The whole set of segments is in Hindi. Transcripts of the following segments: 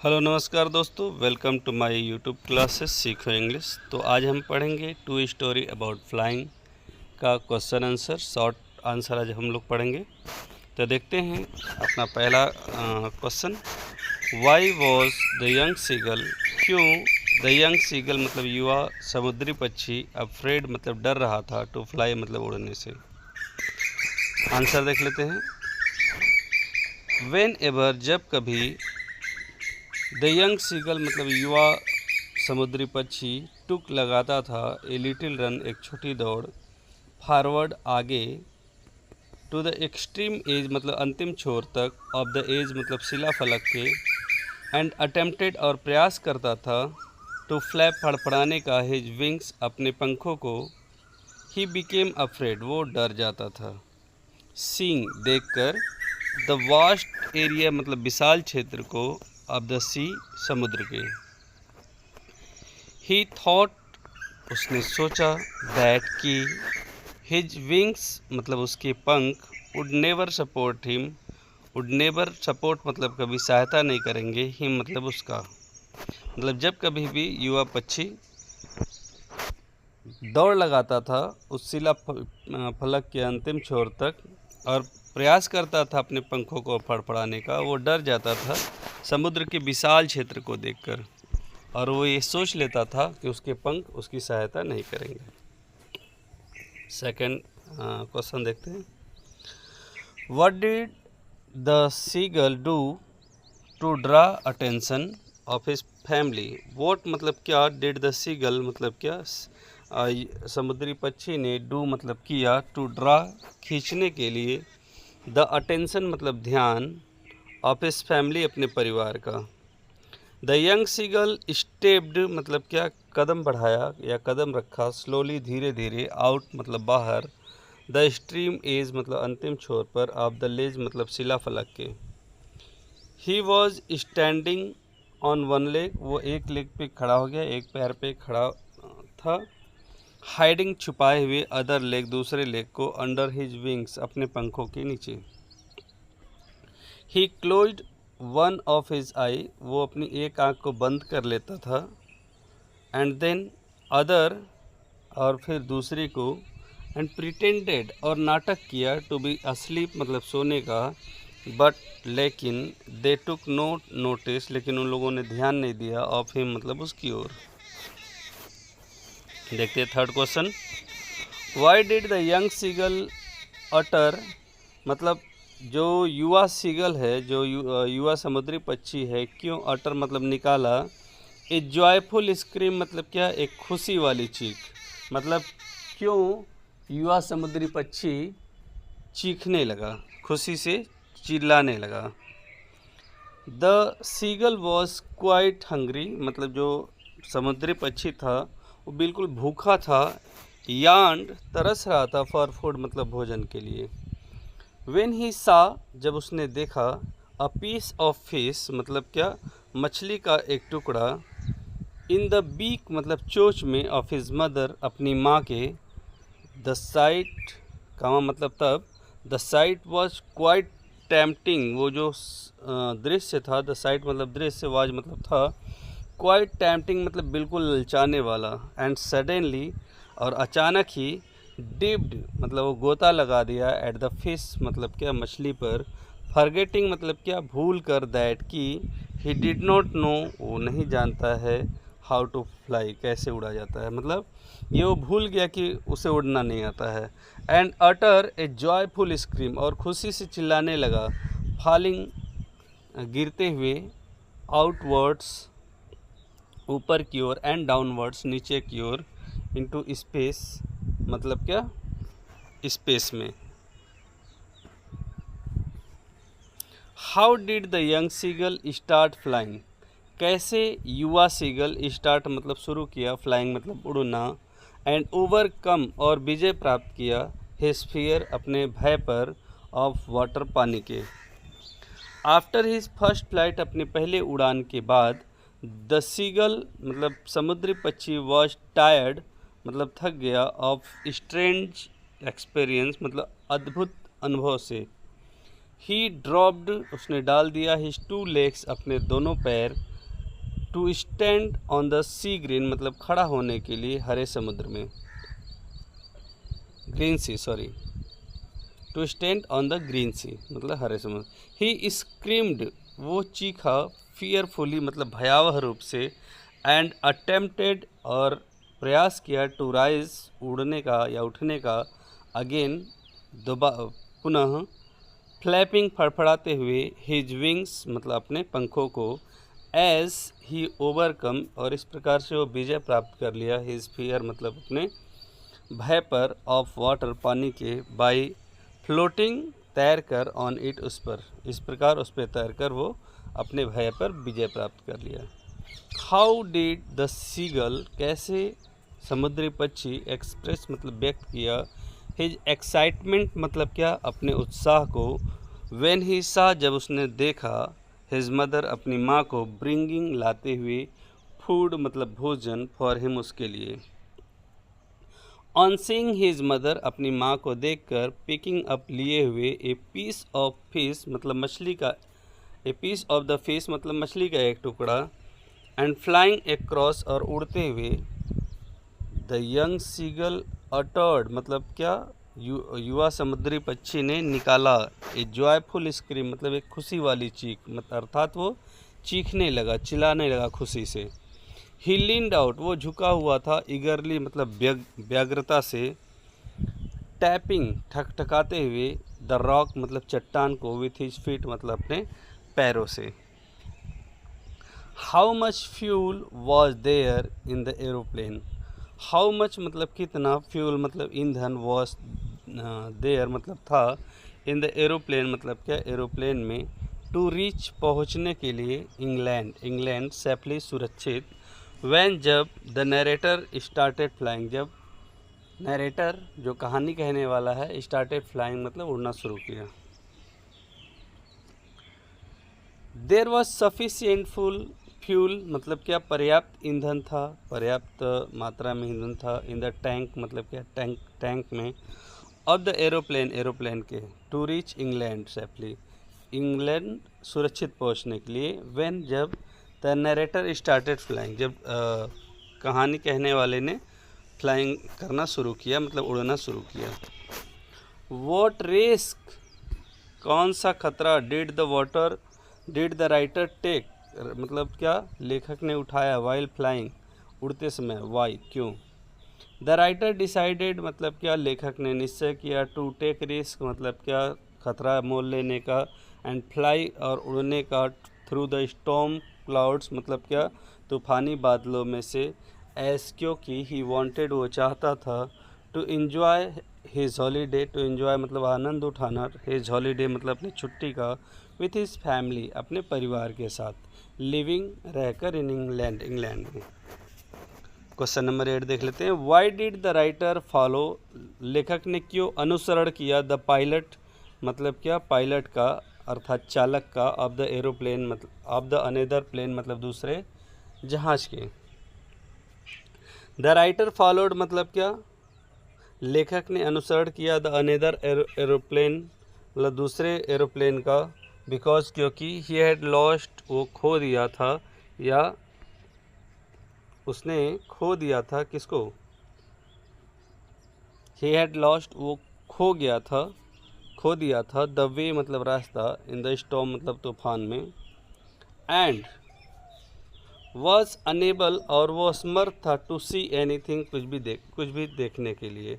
हेलो नमस्कार दोस्तों, welcome to my YouTube classes सीखो इंग्लिश। तो आज हम पढ़ेंगे टू स्टोरी अबाउट फ्लाइंग का क्वेश्चन आंसर, शॉर्ट आंसर आज हम लोग पढ़ेंगे। तो देखते हैं अपना पहला question. Why was the young seagull, क्यों द यंग सीगल मतलब युवा समुद्री पक्षी अफ्रेड मतलब डर रहा था, टू फ्लाई मतलब उड़ने से। आंसर देख लेते हैं। वेन एवर जब कभी, द यंग सीगल मतलब युवा समुद्री पक्षी टुक लगाता था, ए लिटिल रन एक छोटी दौड़, फॉरवर्ड आगे, टू द एक्सट्रीम एज मतलब अंतिम छोर तक, ऑफ द एज मतलब शिला फलक के, एंड अटेम्प्टेड और प्रयास करता था, टू फ्लैप फड़फड़ाने का, हिज विंग्स अपने पंखों को, ही बिकेम अफ्रेड वो डर जाता था, सीइंग देखकर, द वास्ट एरिया मतलब विशाल क्षेत्र को, ऑफ द सी समुद्र के, ही थॉट उसने सोचा, दैट कि, हिज विंग्स मतलब उसके पंख, would never support him, would never support मतलब कभी सहायता नहीं करेंगे, हिम मतलब उसका, मतलब जब कभी भी युवा पक्षी दौड़ लगाता था उस शिला फलक के अंतिम छोर तक और प्रयास करता था अपने पंखों को फड़फड़ाने का, वो डर जाता था समुद्र के विशाल क्षेत्र को देखकर, और वो ये सोच लेता था कि उसके पंख उसकी सहायता नहीं करेंगे। सेकंड क्वेश्चन देखते हैं। What did the seagull do to draw attention of his family. What मतलब क्या, डिड द सीगल मतलब क्या, समुद्री पक्षी ने डू मतलब किया, टू ड्रा खींचने के लिए, द अटेंशन मतलब ध्यान, ऑफ हिज फैमिली अपने परिवार का। द यंग सीगल स्टेप्ड मतलब क्या, कदम बढ़ाया या कदम रखा, स्लोली धीरे धीरे, आउट मतलब बाहर, द स्ट्रीम एज मतलब अंतिम छोर पर, ऑफ द लेज मतलब शिला फलक के। He was standing on one leg वो एक लेग पे खड़ा हो गया, एक पैर पे खड़ा था, हाइडिंग छुपाए हुए, अदर लेग दूसरे लेग को, अंडर हिज विंग्स अपने पंखों के नीचे। ही क्लोज्ड वन ऑफ हिज आई वो अपनी एक आंख को बंद कर लेता था, एंड देन अदर और फिर दूसरी को, एंड प्रिटेंडेड और नाटक किया, टू बी अस्लीप मतलब सोने का, बट लेकिन दे टुक नो नोटिस लेकिन उन लोगों ने ध्यान नहीं दिया, ऑफ हिम मतलब उसकी ओर। देखते हैं third question. Why did the young seagull utter मतलब जो युवा सीगल है, जो युवा समुद्री पक्षी है, क्यों अटर मतलब निकाला, ए जॉयफुल स्क्रीम मतलब क्या, एक खुशी वाली चीख, मतलब क्यों युवा समुद्री पक्षी चीखने लगा, खुशी से चिल्लाने लगा। The seagull was quite hungry मतलब जो समुद्री पक्षी था वो बिल्कुल भूखा था, यार्ड तरस रहा था, फॉर फूड मतलब भोजन के लिए। वेन ही सा जब उसने देखा, अ पीस ऑफ फिश मतलब क्या, मछली का एक टुकड़ा, इन द बीक मतलब चोंच में, ऑफ हिज मदर अपनी माँ के, द साइट कामा मतलब तब, the site was quite tempting वो जो दृश्य था, द साइट मतलब दृश्य, वाज मतलब था, क्वाइट टेम्पटिंग मतलब बिल्कुल ललचाने वाला, एंड सडनली और अचानक ही, डिप्ड मतलब वो गोता लगा दिया, एट द फिश मतलब क्या, मछली पर, फॉरगेटिंग मतलब क्या, भूल कर, दैट कि, ही डिड नॉट नो वो नहीं जानता है, हाउ टू फ्लाई कैसे उड़ा जाता है, मतलब ये वो भूल गया कि उसे उड़ना नहीं आता है। And utter A joyful scream और खुशी से चिल्लाने लगा, फॉलिंग गिरते हुए, आउटवर्ड्स ऊपर की ओर, एंड डाउनवर्ड्स नीचे की ओर, इनटू स्पेस मतलब क्या, स्पेस में। How did the young seagull start flying कैसे युवा सीगल स्टार्ट मतलब शुरू किया, फ्लाइंग मतलब उड़ना, एंड ओवरकम और विजय प्राप्त किया, हिज फियर अपने भय पर, ऑफ वाटर पानी के। आफ्टर हिज फर्स्ट फ्लाइट अपने पहले उड़ान के बाद, द सीगल मतलब समुद्री पक्षी, वॉज टायर्ड मतलब थक गया, ऑफ स्ट्रेंज एक्सपीरियंस मतलब अद्भुत अनुभव से। ही ड्रॉप्ड उसने डाल दिया, हिज टू लेग्स अपने दोनों पैर, to stand on the sea green मतलब खड़ा होने के लिए हरे समुद्र में, green sea sorry, to stand on the green sea मतलब हरे समुद्र। ही स्क्रीम्ड वो चीखा, फियरफुली मतलब भयावह रूप से, एंड अटेम्प्टेड और प्रयास किया, टू राइज उड़ने का या उठने का, अगेन पुनः, फ्लैपिंग फड़फड़ाते हुए, हिज विंग्स मतलब अपने पंखों को, एज ही ओवरकम और इस प्रकार से वो विजय प्राप्त कर लिया, हिज फियर मतलब अपने भय पर, ऑफ वाटर पानी के, बाई फ्लोटिंग तैर कर, ऑन इट उस पर, इस प्रकार उस पर तैर कर वो अपने भय पर विजय प्राप्त कर लिया। हाउ डिड द सीगल कैसे समुद्री पक्षी एक्सप्रेस मतलब व्यक्त किया, हिज एक्साइटमेंट मतलब क्या अपने उत्साह को, व्हेन ही सा जब उसने देखा, हिज मदर अपनी माँ को, ब्रिंगिंग लाते हुए, फूड मतलब भोजन, फॉर हिम उसके लिए, ऑन सीइंग हिज मदर अपनी माँ को देखकर, पिकिंग अप लिए हुए, ए पीस ऑफ फिश मतलब मछली का, a piece of the fish मतलब मछली का एक टुकड़ा, एंड फ्लाइंग अक्रॉस और उड़ते हुए, द यंग सीगल अटर्ड मतलब क्या युवा समुद्री पक्षी ने निकाला, ए जॉयफुल स्क्रीम मतलब एक खुशी वाली चीख मतलब अर्थात वो चीखने लगा, चिल्लाने लगा खुशी से। ही लीन्ड आउट वो झुका हुआ था, ईगरली मतलब व्यग्रता से, टैपिंग ठकठकाते हुए, द रॉक मतलब चट्टान को, विथ हिज फीट मतलब अपने पैरों से। How much fuel was there in the aeroplane, how much मतलब कितना, फ्यूल मतलब ईंधन, वॉज देयर मतलब था, इन द एरोप्लेन मतलब क्या एरोप्लेन में, टू रीच पहुँचने के लिए, इंग्लैंड सेफली सुरक्षित, व्हेन जब, द नरेटर स्टार्टेड फ्लाइंग जब नरेटर जो कहानी कहने वाला है स्टार्टेड फ्लाइंग मतलब उड़ना शुरू किया। देयर वॉज सफिशिएंट फ्यूल मतलब क्या पर्याप्त ईंधन था, पर्याप्त मात्रा में ईंधन था, इन द टैंक मतलब क्या टैंक में, ऑफ द एरोप्लेन के, to reach England safely England सुरक्षित पहुंचने के लिए, व्हेन जब, द नरेटर स्टार्टेड फ्लाइंग जब कहानी कहने वाले ने फ्लाइंग करना शुरू किया मतलब उड़ना शुरू किया। वॉट रिस्क कौन सा खतरा, डिड द राइटर टेक मतलब क्या लेखक ने उठाया, वाइल फ्लाइंग उड़ते समय, वाई क्यों, द राइटर डिसाइडेड मतलब क्या लेखक ने निश्चय किया, टू टेक रिस्क मतलब क्या खतरा मोल लेने का, एंड फ्लाई और उड़ने का, थ्रू द स्टॉर्म क्लाउड्स मतलब क्या तूफ़ानी बादलों में से, एस क्योंकि ही वांटेड वो चाहता था, to enjoy his holiday, to enjoy मतलब आनंद उठाना, हिज हॉलीडे मतलब अपनी छुट्टी का, विथ हिज फैमिली अपने परिवार के साथ, लिविंग रहकर इन इंग्लैंड में। क्वेश्चन नंबर 8 देख लेते हैं। Y did the writer follow लेखक ने क्यों अनुसरण किया, द पायलट मतलब क्या पायलट का अर्थात चालक का, ऑफ द एरोप्लेन मतलब ऑफ द अनदर प्लेन मतलब दूसरे जहाज के। द राइटर फॉलोड मतलब क्या लेखक ने अनुसरण किया, द अनदर एरोप्लेन मतलब दूसरे एरोप्लेन का, बिकॉज क्योंकि ही हैड लॉस्ट वो खो दिया था, या उसने खो दिया था किसको, ही हैड लॉस्ट वो खो दिया था, द वे मतलब रास्ता, इन द स्टॉर्म मतलब तूफान में, एंड वॉज अनेबल और वो असमर्थ था, टू सी एनीथिंग कुछ भी देखने के लिए,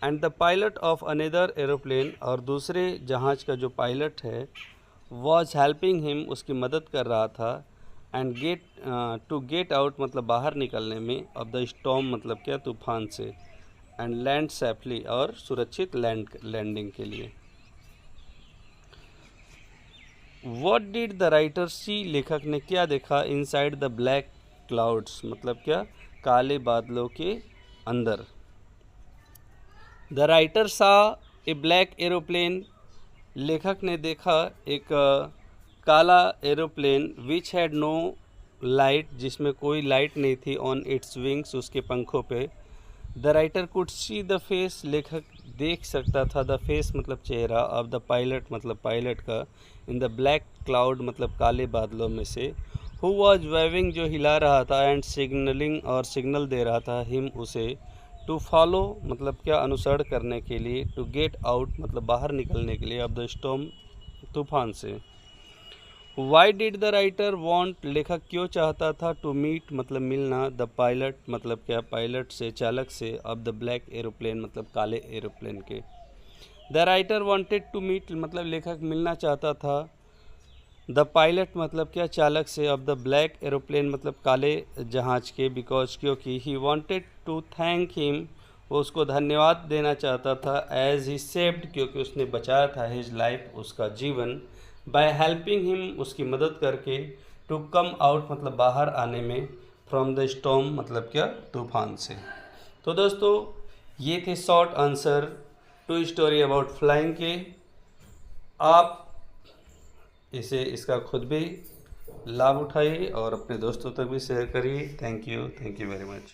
and the pilot of another aeroplane और दूसरे जहाज का जो पायलट है, वॉज हेल्पिंग हिम उसकी मदद कर रहा था, एंड टू गेट आउट मतलब बाहर निकलने में, ऑफ द स्टॉर्म मतलब क्या तूफान से, एंड लैंड सेफली और सुरक्षित लैंडिंग के लिए। वॉट डिड द राइटर सी लेखक ने क्या देखा, इनसाइड द ब्लैक क्लाउड्स मतलब क्या काले बादलों के अंदर। द राइटर सा ए ब्लैक एरोप्लेन लेखक ने देखा एक काला aeroplane, which had no light जिसमें कोई लाइट नहीं थी, ऑन इट्स विंग्स उसके पंखों पे। The writer could see the face लेखक देख सकता था, द फेस मतलब चेहरा, ऑफ द पायलट मतलब पायलट का, इन द ब्लैक क्लाउड मतलब काले बादलों में से, हु वॉज वेविंग जो हिला रहा था, एंड सिग्नलिंग और सिग्नल दे रहा था, हिम उसे, टू फॉलो मतलब क्या, अनुसरण करने के लिए, टू गेट आउट मतलब बाहर निकलने के लिए, ऑफ द स्टॉर्म तूफान से। Y did the writer want लेखक क्यों चाहता था, टू मीट मतलब मिलना, द पायलट मतलब क्या, पायलट से, चालक से, ऑफ द ब्लैक एरोप्लेन मतलब काले एरोप्लेन के। The writer wanted to meet मतलब लेखक मिलना चाहता था, द पायलट मतलब क्या, चालक से, ऑफ द ब्लैक एरोप्लेन मतलब काले जहाज के, बिकॉज क्योंकि, he wanted to thank him वो उसको धन्यवाद देना चाहता था, एज ही सेव्ड क्योंकि उसने बचाया था, हिज लाइफ उसका जीवन, बाय हेल्पिंग हिम उसकी मदद करके, टू कम आउट मतलब बाहर आने में, फ्रॉम द स्टॉर्म मतलब क्या, तूफान से। तो दोस्तों ये थे short answer two story about flying के। आप इसका खुद भी लाभ उठाइए और अपने दोस्तों तक भी शेयर करिए। Thank you very much.